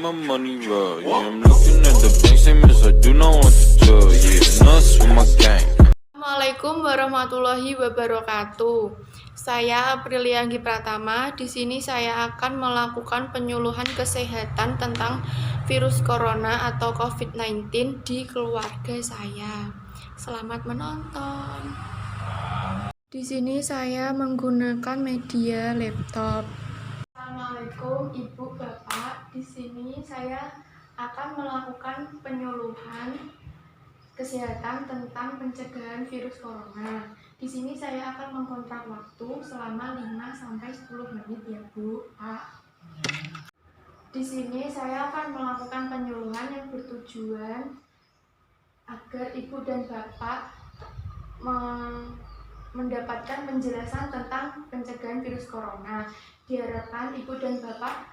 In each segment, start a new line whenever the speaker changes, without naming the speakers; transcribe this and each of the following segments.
my money raw. Yeah, I'm looking at the bank statements, I do not want to tell. Yeah, nuts with my gang.
Assalamualaikum warahmatullahi wabarakatuh. Saya Aprilia Anggi Pratama. Di sini saya akan melakukan penyuluhan kesehatan tentang virus corona atau COVID-19 di keluarga saya. Selamat menonton. Di sini saya menggunakan media laptop. Assalamualaikum Ibu Bapak. Di sini saya akan melakukan penyuluhan kesehatan tentang pencegahan virus corona. Di sini saya akan mengkontrak waktu selama 5-10 menit ya Bu, Pak. Di sini saya akan melakukan penyuluhan yang bertujuan agar Ibu dan Bapak mendapatkan penjelasan tentang pencegahan virus corona. Diharapkan Ibu dan Bapak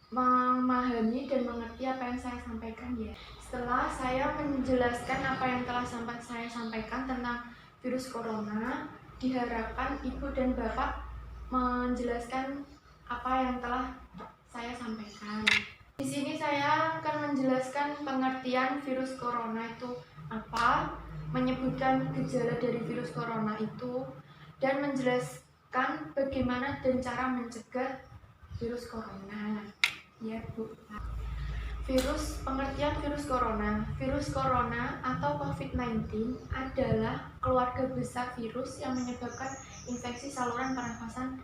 memahami dan mengerti apa yang saya sampaikan ya. Setelah saya menjelaskan apa yang telah saya sampaikan tentang virus corona, diharapkan Ibu dan Bapak menjelaskan apa yang telah saya sampaikan. Di sini saya akan menjelaskan pengertian virus corona itu apa, menyebutkan gejala dari virus corona itu, dan menjelaskan bagaimana dan cara mencegah virus corona. Ya, Bu. Pengertian virus corona. Virus corona atau COVID-19 adalah keluarga besar virus yang menyebabkan infeksi saluran pernafasan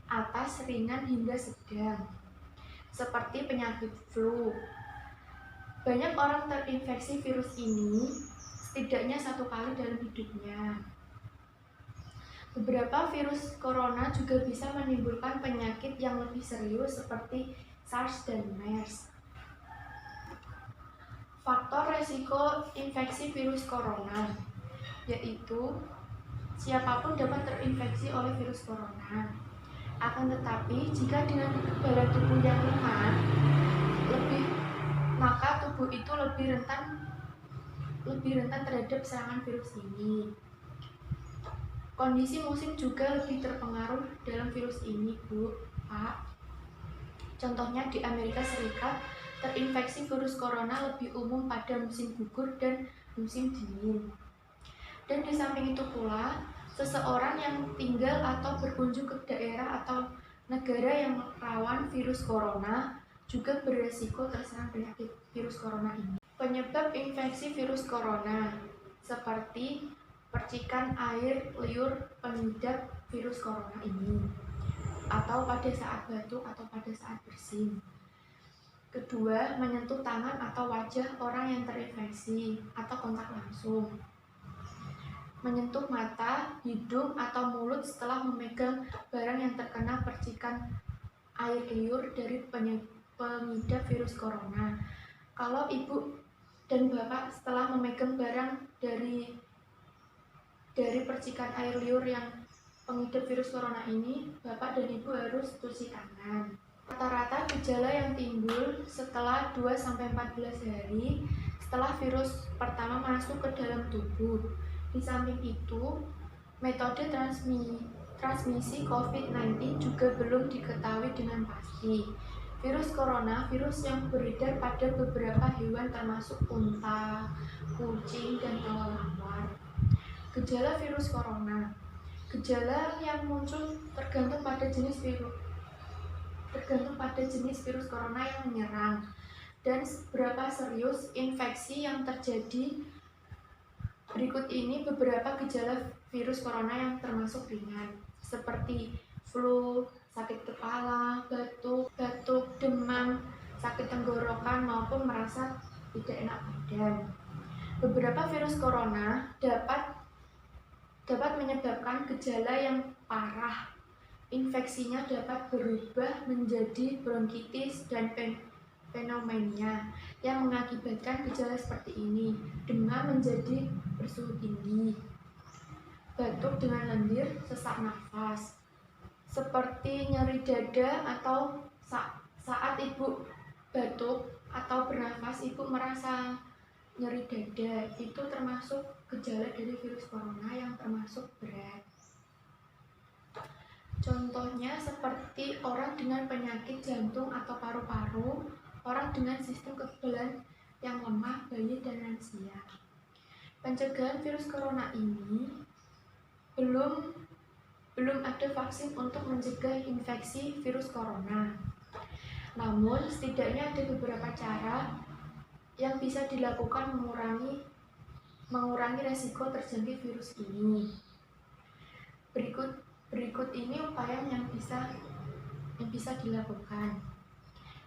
atas ringan hingga sedang, seperti penyakit flu. Banyak orang terinfeksi virus ini setidaknya 1 kali dalam hidupnya. Beberapa virus corona juga bisa menimbulkan penyakit yang lebih serius seperti SARS dan MERS. Faktor resiko infeksi virus corona yaitu siapapun dapat terinfeksi oleh virus corona. Akan tetapi jika dengan kekebalan tubuh yang lemah, maka tubuh itu lebih rentan terhadap serangan virus ini. Kondisi musim juga lebih terpengaruh dalam virus ini, Bu, Pak. Contohnya di Amerika Serikat, terinfeksi virus corona lebih umum pada musim gugur dan musim dingin. Dan di samping itu pula, seseorang yang tinggal atau berkunjung ke daerah atau negara yang rawan virus corona juga beresiko terserang penyakit virus corona ini. Penyebab infeksi virus corona seperti percikan air liur pengidap virus corona ini, atau pada saat batuk atau pada saat bersin. Kedua, menyentuh tangan atau wajah orang yang terinfeksi atau kontak langsung. Menyentuh mata, hidung, atau mulut setelah memegang barang yang terkena percikan air liur dari pengidap virus corona. Kalau Ibu dan Bapak setelah memegang barang dari percikan air liur yang pengidap virus corona ini, Bapak dan Ibu harus cuci tangan. Rata-rata gejala yang timbul setelah 2-14 hari setelah virus pertama masuk ke dalam tubuh. Di samping itu, metode transmisi COVID-19 juga belum diketahui dengan pasti. Virus corona, virus yang beredar pada beberapa hewan termasuk unta, kucing, dan kelelawar. Gejala virus corona. Gejala yang muncul tergantung pada jenis virus corona yang menyerang dan seberapa serius infeksi yang terjadi. Berikut ini beberapa gejala virus corona yang termasuk ringan, seperti flu, sakit kepala, batuk, demam, sakit tenggorokan, maupun merasa tidak enak badan. Beberapa virus corona dapat menyebabkan gejala yang parah. Infeksinya dapat berubah menjadi bronkitis dan pneumonia yang mengakibatkan gejala seperti ini: demam menjadi bersuhu tinggi, batuk dengan lendir, sesak nafas, seperti nyeri dada, atau saat Ibu batuk atau bernafas Ibu merasa nyeri dada. Itu termasuk gejala dari virus corona yang termasuk berat. Contohnya seperti orang dengan penyakit jantung atau paru-paru, orang dengan sistem kekebalan yang lemah, bayi, dan lansia. Pencegahan virus corona ini belum ada vaksin untuk mencegah infeksi virus corona. Namun, setidaknya ada beberapa cara yang bisa dilakukan mengurangi resiko terjangkit virus ini. Berikut ini upaya yang bisa dilakukan.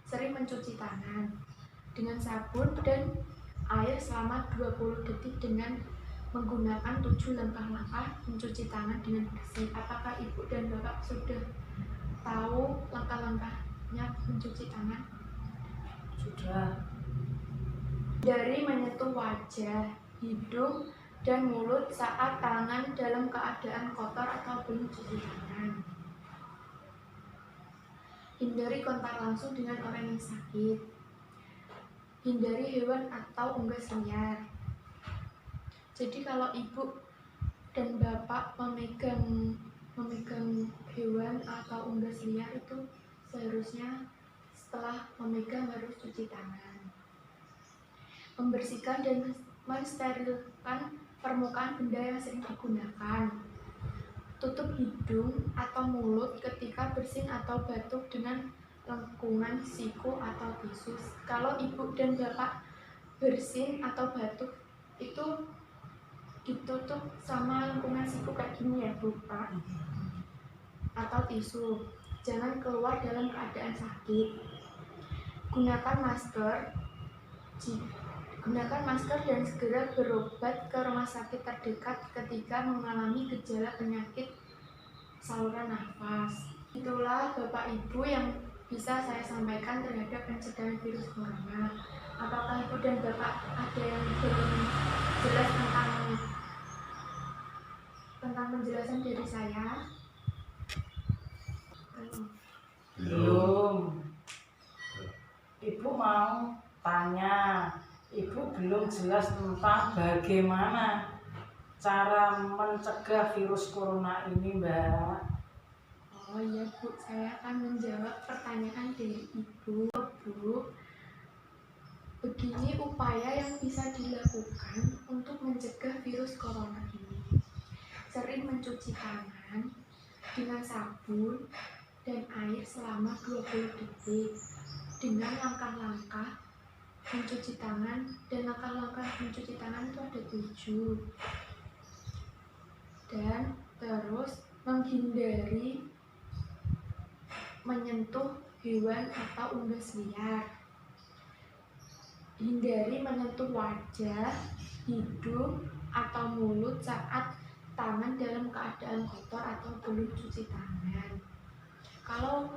Sering mencuci tangan dengan sabun dan air selama 20 detik dengan menggunakan 7 langkah-langkah mencuci tangan dengan bersih. Apakah Ibu dan Bapak sudah tahu langkah-langkahnya mencuci tangan?
Sudah.
Dari menyentuh wajah, hidung, dan mulut saat tangan dalam keadaan kotor atau belum cuci tangan. Hindari kontak langsung dengan orang yang sakit. Hindari hewan atau unggas liar. Jadi kalau Ibu dan Bapak memegang hewan atau unggas liar itu seharusnya setelah memegang harus cuci tangan. Membersihkan dan mensterilkan permukaan benda yang sering digunakan. Tutup hidung atau mulut ketika bersin atau batuk dengan lengkungan siku atau tisu. Kalau Ibu dan Bapak bersin atau batuk itu ditutup sama lengkungan siku kayak gini ya Bu, Pak, atau tisu. Jangan keluar dalam keadaan sakit. Gunakan masker dan segera berobat ke rumah sakit terdekat ketika mengalami gejala penyakit saluran nafas. Itulah Bapak Ibu yang bisa saya sampaikan terhadap pencegahan virus corona. Apakah Ibu dan Bapak ada yang belum jelas tentang penjelasan dari saya?
Belum. Ibu mau tanya, Ibu belum jelas tentang bagaimana cara mencegah virus corona ini, Mbak.
Oh iya Bu, saya akan menjawab pertanyaan dari Ibu. Bu, begini upaya yang bisa dilakukan untuk mencegah virus corona ini. Sering mencuci tangan dengan sabun dan air selama 20 detik dengan langkah-langkah mencuci tangan, dan langkah-langkah mencuci tangan itu ada 7. Dan terus menghindari menyentuh hewan atau unggas liar. Hindari menyentuh wajah, hidung, atau mulut saat tangan dalam keadaan kotor atau belum cuci tangan. Kalau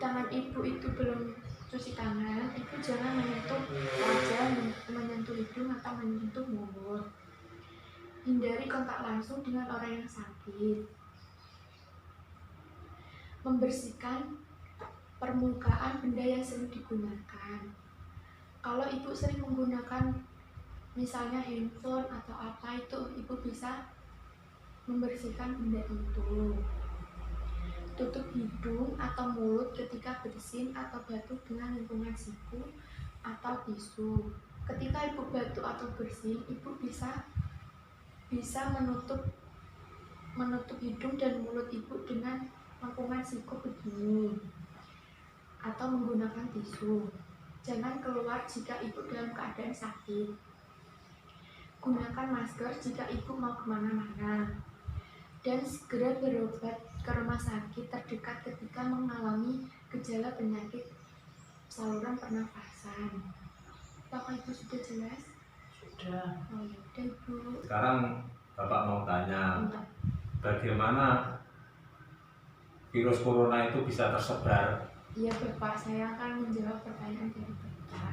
tangan Ibu itu belum cuci tangan, Ibu jangan menyentuh wajah, menyentuh hidung, atau menyentuh mulut. Hindari kontak langsung dengan orang yang sakit. Membersihkan permukaan benda yang sering digunakan. Kalau Ibu sering menggunakan misalnya handphone atau apa, itu Ibu bisa membersihkan benda itu. Tutup hidung atau mulut ketika bersin atau batuk dengan lengkungan siku atau tisu. Ketika Ibu batuk atau bersin, Ibu bisa menutup hidung dan mulut Ibu dengan lengkungan siku begini atau menggunakan tisu. Jangan keluar jika Ibu dalam keadaan sakit. Gunakan masker jika Ibu mau kemana-mana. Dan segera berobat ke rumah sakit terdekat ketika mengalami gejala penyakit saluran pernafasan. Apakah Ibu sudah jelas?
Sudah.
Oh ya, udah Ibu.
Sekarang Bapak mau tanya, bagaimana virus corona itu bisa tersebar?
Iya Bapak, saya akan menjawab pertanyaan dari Bapak.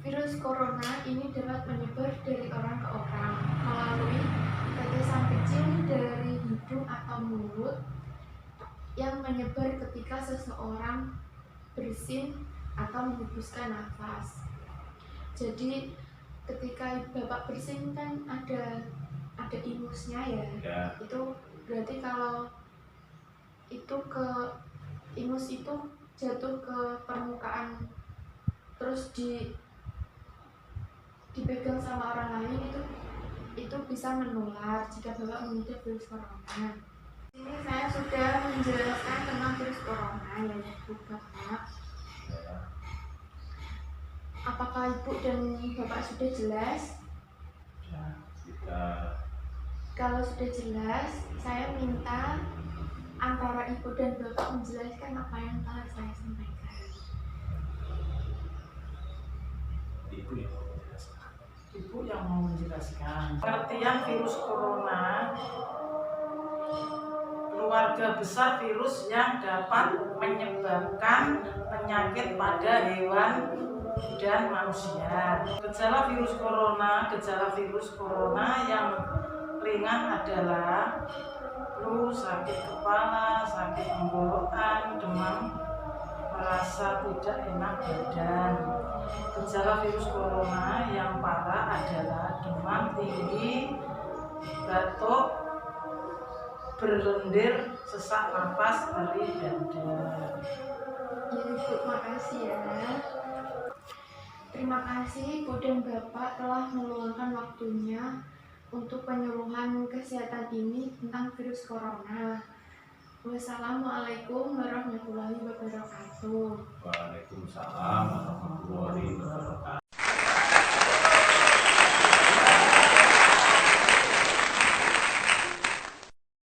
Virus corona ini dapat menyebar dari orang ke orang melalui tetesan kecil dari hidung atau mulut yang menyebar ketika seseorang bersin atau menghembuskan nafas. Jadi ketika Bapak bersin kan ada inusnya ya.
Ya.
Itu berarti kalau itu ke ingus itu jatuh ke permukaan terus dipegang sama orang lain itu bisa menular jika Bapak mengidap virus corona. Ini saya sudah menjelaskan tentang virus corona ya Ibu Bapak. Apakah Ibu dan Bapak sudah jelas?
Sudah.
Kalau sudah jelas, saya minta antara Ibu dan Bapak menjelaskan apa yang telah saya sampaikan.
Ibu yang mau menjelaskan.
Ibu yang mau menjelaskan. Pengertian virus corona, keluarga besar virus yang dapat menyebabkan penyakit pada hewan dan manusia. Gejala virus corona yang ringan adalah flu, sakit kepala, sakit tenggorokan, demam, merasa tidak enak badan. Gejala virus corona yang parah adalah demam tinggi, batuk, berlendir, sesak napas, nyeri dada.
Ya Ibu, makasih ya. Terima kasih Ibu dan Bapak telah meluangkan waktunya untuk penyuluhan kesehatan ini tentang virus corona. Wassalamualaikum warahmatullahi wabarakatuh.
Waalaikumsalam warahmatullahi wabarakatuh.